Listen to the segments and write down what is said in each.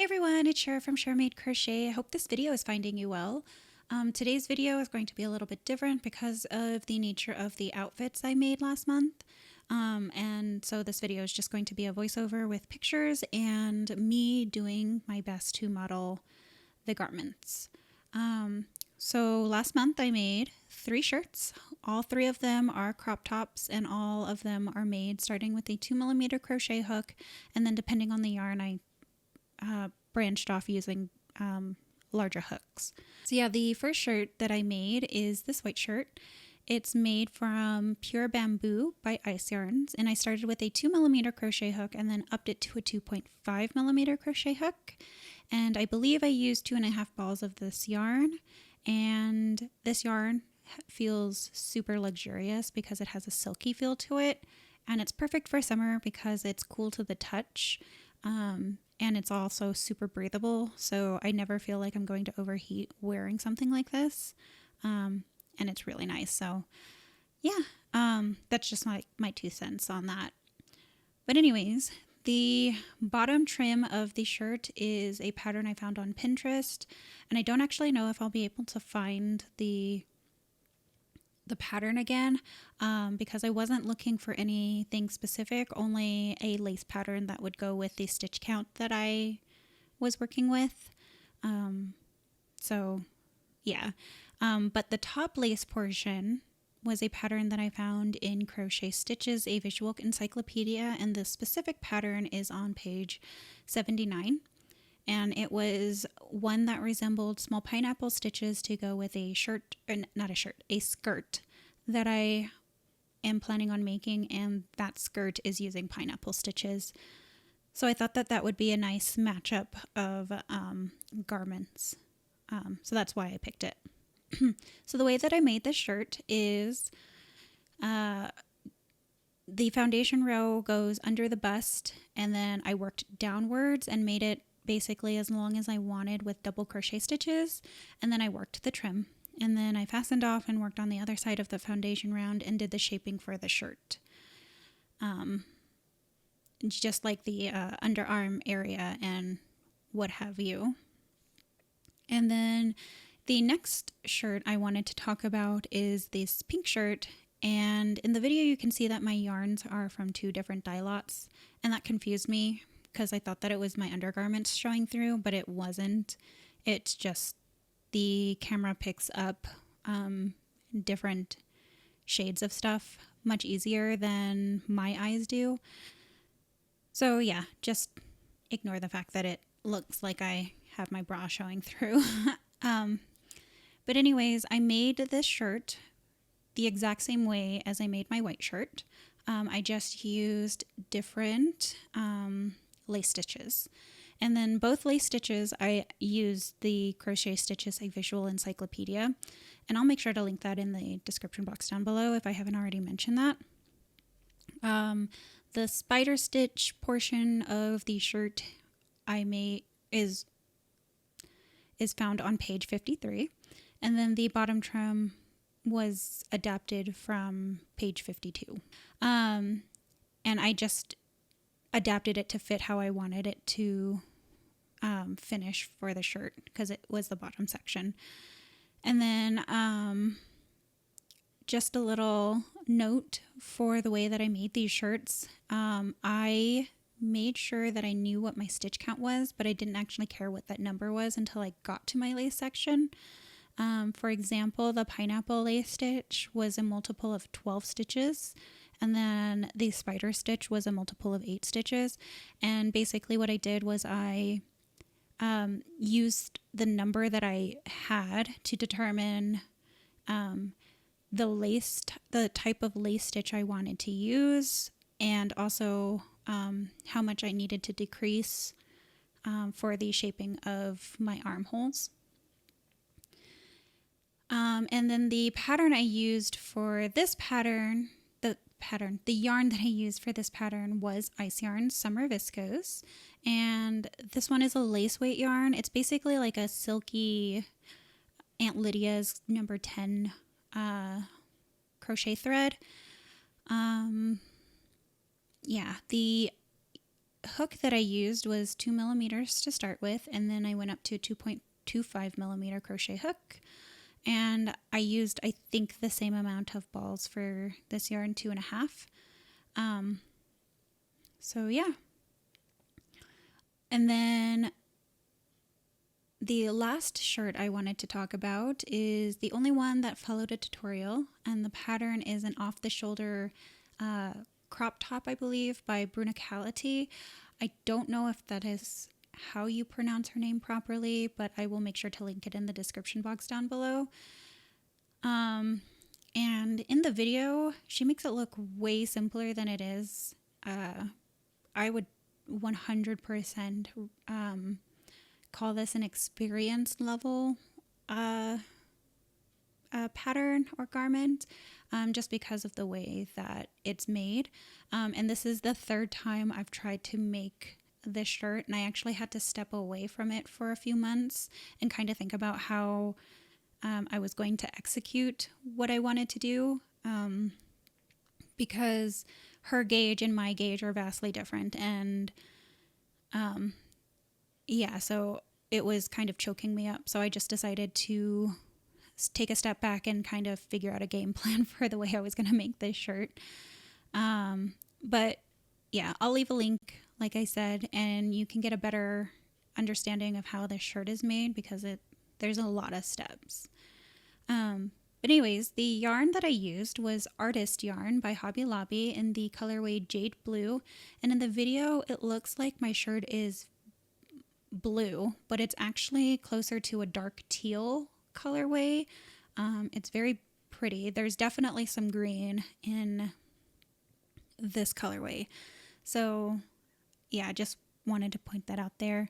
everyone, it's Shara from Shara Made Crochet. I hope this video is finding you well. Today's video is going to be a little bit different because of the nature of the outfits I made last month. And so this video is just going to be a voiceover with pictures and me doing my best to model the garments. So last month I made 3 shirts. All 3 of them are crop tops and all of them are made starting with a 2mm crochet hook, and then depending on the yarn I branched off using larger hooks. So yeah, the first shirt that I made is this white shirt. It's made from Pure Bamboo by Ice Yarns, and I started with a 2mm crochet hook and then upped it to a 2.5mm crochet hook. And I believe I used 2.5 balls of this yarn, and this yarn feels super luxurious because it has a silky feel to it, and it's perfect for summer because it's cool to the touch. And it's also super breathable, so I never feel like I'm going to overheat wearing something like this. And it's really nice. So yeah, that's just my 2 cents on that. But anyways, the bottom trim of the shirt is a pattern I found on Pinterest, and I don't actually know if I'll be able to find the pattern again, because I wasn't looking for anything specific, only a lace pattern that would go with the stitch count that I was working with. So yeah, but the top lace portion was a pattern that I found in Crochet Stitches, a visual encyclopedia, and the specific pattern is on page 79. And it was one that resembled small pineapple stitches to go with a shirt, or not a shirt, a skirt that I am planning on making, and that skirt is using pineapple stitches. So I thought that that would be a nice matchup of garments. So that's why I picked it. So the way that I made this shirt is the foundation row goes under the bust, and then I worked downwards and made it basically as long as I wanted with double crochet stitches, and then I worked the trim, and then I fastened off and worked on the other side of the foundation round and did the shaping for the shirt, just like the underarm area and what have you. And then the next shirt I wanted to talk about is this pink shirt, and in the video you can see that my yarns are from 2 different dye lots, and that confused me because I thought that it was my undergarments showing through, but it wasn't. It's just the camera picks up different shades of stuff much easier than my eyes do. So yeah, just ignore the fact that it looks like I have my bra showing through. But anyways, I made this shirt the exact same way as I made my white shirt. I just used different lace stitches, and then both lace stitches I used the Crochet Stitches, a visual encyclopedia, and I'll make sure to link that in the description box down below if I haven't already mentioned that. The spider stitch portion of the shirt I made is found on page 53, and then the bottom trim was adapted from page 52. And I just adapted it to fit how I wanted it to finish for the shirt because it was the bottom section. And then just a little note for the way that I made these shirts. I made sure that I knew what my stitch count was, but I didn't actually care what that number was until I got to my lace section. For example, the pineapple lace stitch was a multiple of 12 stitches, and then the spider stitch was a multiple of 8 stitches. And basically what I did was I used the number that I had to determine the type of lace stitch I wanted to use, and also how much I needed to decrease for the shaping of my armholes. And then the pattern I used for this pattern, the yarn that I used for this pattern was Ice Yarns Summer Viscose, and this one is a lace weight yarn. It's basically like a silky Aunt Lydia's number 10 crochet thread. Yeah, the hook that I used was 2mm to start with, and then I went up to 2.25mm crochet hook. And I used, I think, the same amount of balls for this yarn, 2.5. So yeah. And then the last shirt I wanted to talk about is the only one that followed a tutorial, and the pattern is an off-the-shoulder crop top, I believe, by Bruniticality. I don't know if that is how you pronounce her name properly, but I will make sure to link it in the description box down below. And in the video, she makes it look way simpler than it is. I would 100% call this an experience level pattern or garment, just because of the way that it's made. And this is the third time I've tried to make this shirt, and I actually had to step away from it for a few months and kind of think about how I was going to execute what I wanted to do, because her gauge and my gauge are vastly different, and yeah, so it was kind of choking me up. So I just decided to take a step back and kind of figure out a game plan for the way I was going to make this shirt. But yeah, I'll leave a link, like I said, and you can get a better understanding of how this shirt is made, because there's a lot of steps. But anyways, the yarn that I used was Artist Yarn by Hobby Lobby in the colorway Jade Blue. And in the video, it looks like my shirt is blue, but it's actually closer to a dark teal colorway. It's very pretty. There's definitely some green in this colorway. So yeah, just wanted to point that out there.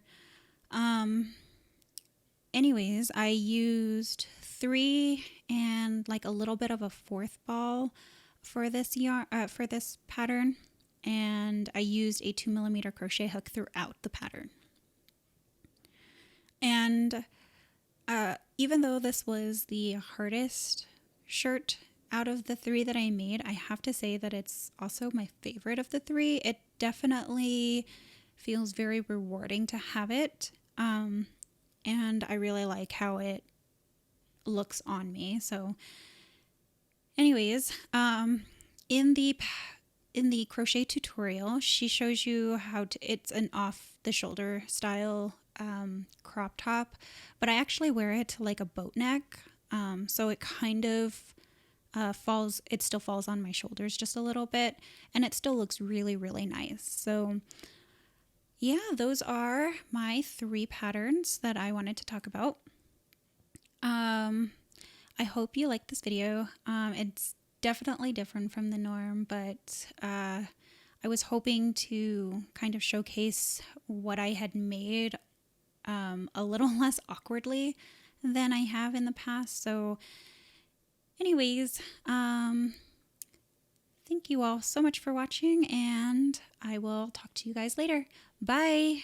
Anyways, I used 3 and like a little bit of a 4th ball for this yarn, for this pattern, and I used a 2mm crochet hook throughout the pattern. And even though this was the hardest shirt out of the 3 that I made, I have to say that it's also my favorite of the 3. It definitely feels very rewarding to have it. And I really like how it looks on me. So anyways, in the crochet tutorial, she shows you how to, it's an off the shoulder style crop top, but I actually wear it like a boat neck. So it kind of it still falls on my shoulders just a little bit, and it still looks really, really nice. So yeah, those are my 3 patterns that I wanted to talk about. I hope you liked this video. It's definitely different from the norm, but I was hoping to kind of showcase what I had made a little less awkwardly than I have in the past. So anyways, thank you all so much for watching, and I will talk to you guys later. Bye!